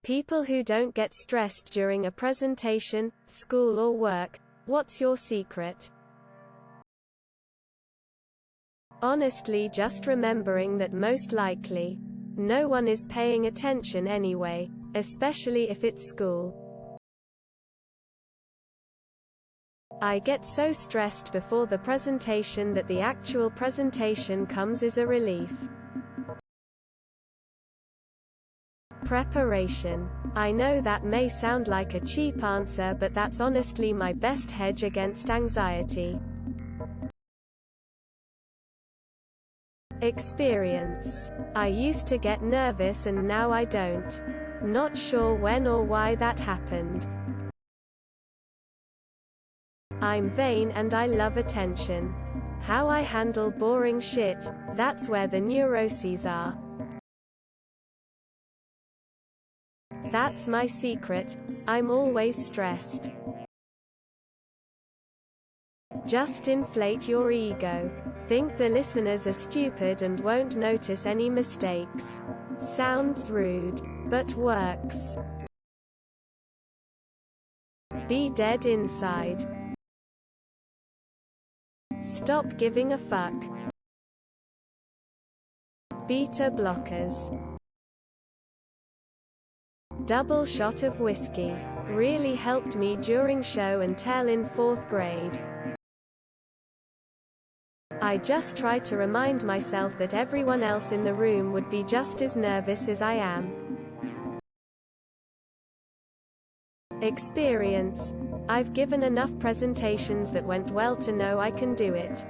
People who don't get stressed during a presentation, school or work. What's your secret? Honestly, just remembering that most likely, no one is paying attention anyway, especially if it's school. I get so stressed before the presentation that the actual presentation comes as a relief. Preparation. I know that may sound like a cheap answer, but that's honestly my best hedge against anxiety. Experience. I used to get nervous and now I don't. Not sure when or why that happened. I'm vain and I love attention. How I handle boring shit, that's where the neuroses are. That's my secret. I'm always stressed. Just inflate your ego. Think the listeners are stupid and won't notice any mistakes. Sounds rude, but works. Be dead inside. Stop giving a fuck. Beta blockers. Double shot of whiskey. Really helped me during show and tell in 4th grade. I just try to remind myself that everyone else in the room would be just as nervous as I am. Experience. I've given enough presentations that went well to know I can do it.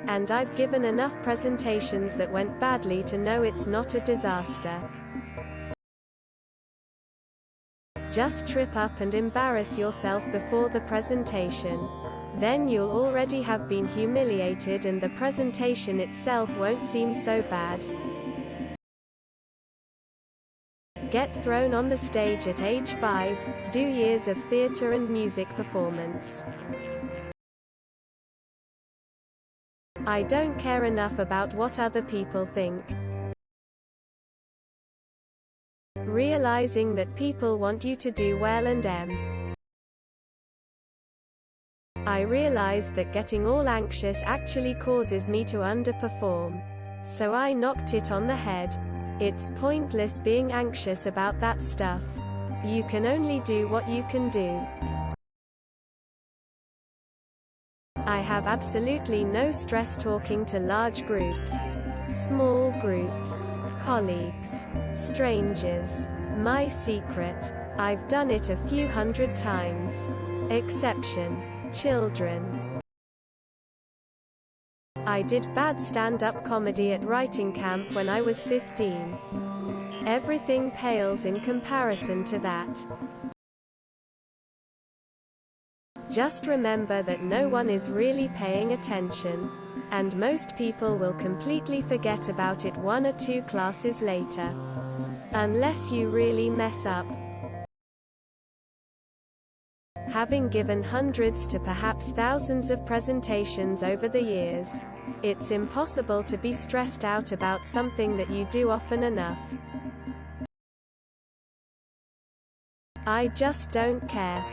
And I've given enough presentations that went badly to know it's not a disaster. Just trip up and embarrass yourself before the presentation. Then you'll already have been humiliated and the presentation itself won't seem so bad. Get thrown on the stage at age 5, do years of theater and music performance. I don't care enough about what other people think. Realizing that people want you to do well and I realized that getting all anxious actually causes me to underperform. So I knocked it on the head. It's pointless being anxious about that stuff. You can only do what you can do. I have absolutely no stress talking to large groups, small groups, colleagues, strangers. My secret. I've done it a few hundred times. Exception. Children. I did bad stand-up comedy at writing camp when I was 15. Everything pales in comparison to that. Just remember that no one is really paying attention. And most people will completely forget about it 1 or 2 classes later. Unless you really mess up. Having given hundreds to perhaps thousands of presentations over the years, it's impossible to be stressed out about something that you do often enough. I just don't care.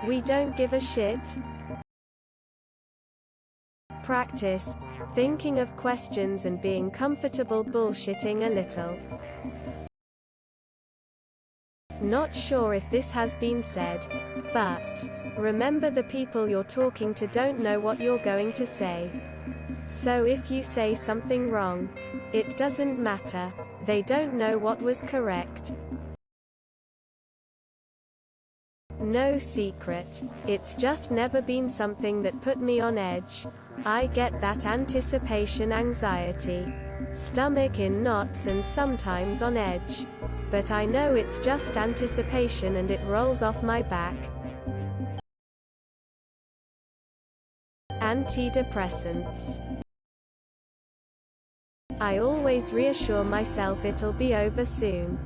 We don't give a shit. Practice thinking of questions and being comfortable bullshitting a little. Not sure if this has been said, but remember the people you're talking to don't know what you're going to say. So if you say something wrong, it doesn't matter. They don't know what was correct. No secret. It's just never been something that put me on edge. I get that anticipation anxiety. Stomach in knots and sometimes on edge. But I know it's just anticipation and it rolls off my back. Antidepressants. I always reassure myself it'll be over soon.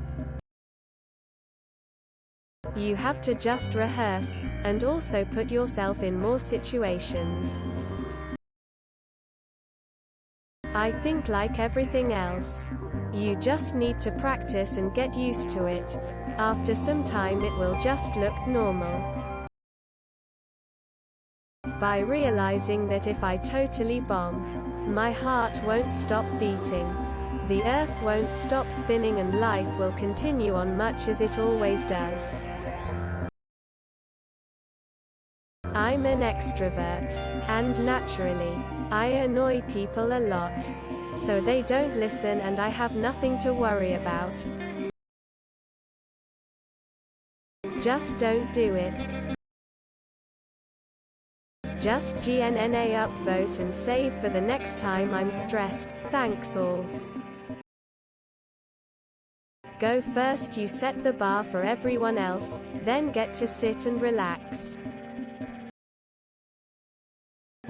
You have to just rehearse, and also put yourself in more situations. I think like everything else. You just need to practice and get used to it. After some time it will just look normal. By realizing that if I totally bomb, my heart won't stop beating. The earth won't stop spinning and life will continue on much as it always does. I'm an extrovert. And naturally, I annoy people a lot. So they don't listen and I have nothing to worry about. Just don't do it. Just GNNA upvote and save for the next time I'm stressed. Thanks all. Go first, you set the bar for everyone else, then get to sit and relax.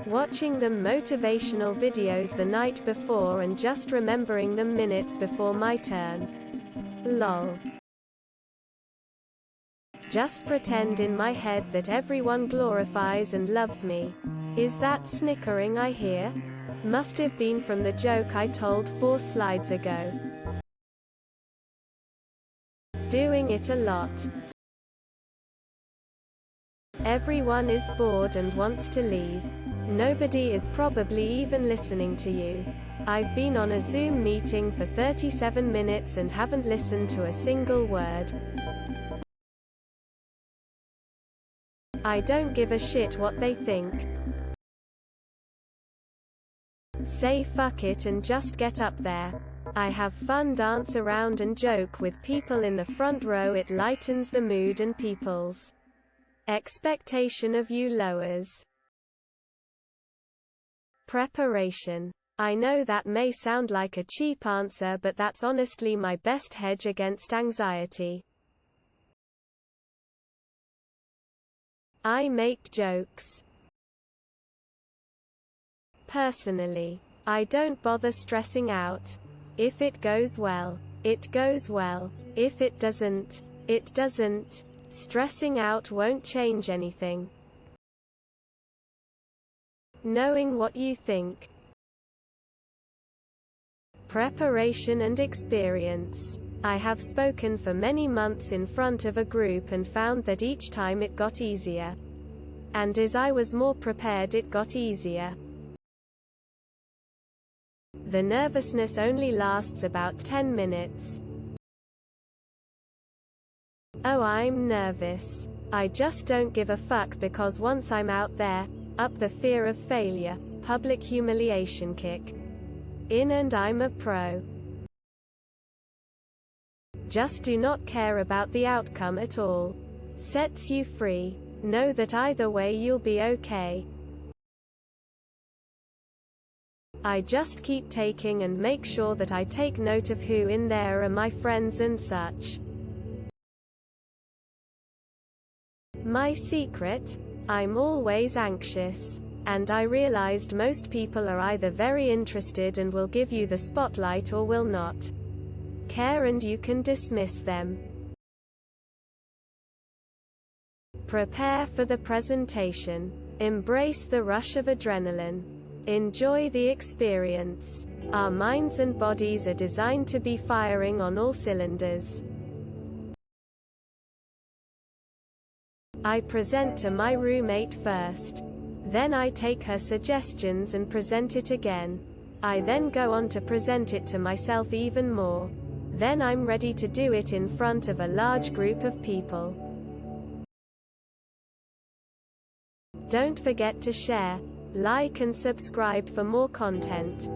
Watching them motivational videos the night before and just remembering them minutes before my turn. Lol. Just pretend in my head that everyone glorifies and loves me. Is that snickering I hear? Must have been from the joke I told 4 slides ago. Doing it a lot. Everyone is bored and wants to leave. Nobody is probably even listening to you. I've been on a Zoom meeting for 37 minutes and haven't listened to a single word. I don't give a shit what they think. Say fuck it and just get up there. I have fun, dance around and joke with people in the front row. It lightens the mood and people's expectation of you lowers. Preparation. I know that may sound like a cheap answer, but that's honestly my best hedge against anxiety. I make jokes. Personally, I don't bother stressing out. If it goes well, it goes well. If it doesn't, it doesn't. Stressing out won't change anything. Knowing what you think. Preparation and experience. I have spoken for many months in front of a group and found that each time it got easier. And as I was more prepared, it got easier. The nervousness only lasts about 10 minutes. Oh, I'm nervous. I just don't give a fuck because once I'm out there, up the fear of failure, public humiliation kick in and I'm a pro. Just do not care about the outcome at all. Sets you free. Know that either way you'll be okay. I just keep taking and make sure that I take note of who in there are my friends and such. My secret? I'm always anxious. And I realized most people are either very interested and will give you the spotlight or will not care and you can dismiss them. Prepare for the presentation. Embrace the rush of adrenaline. Enjoy the experience. Our minds and bodies are designed to be firing on all cylinders. I present to my roommate first. Then I take her suggestions and present it again. I then go on to present it to myself even more. Then I'm ready to do it in front of a large group of people. Don't forget to share, like and subscribe for more content.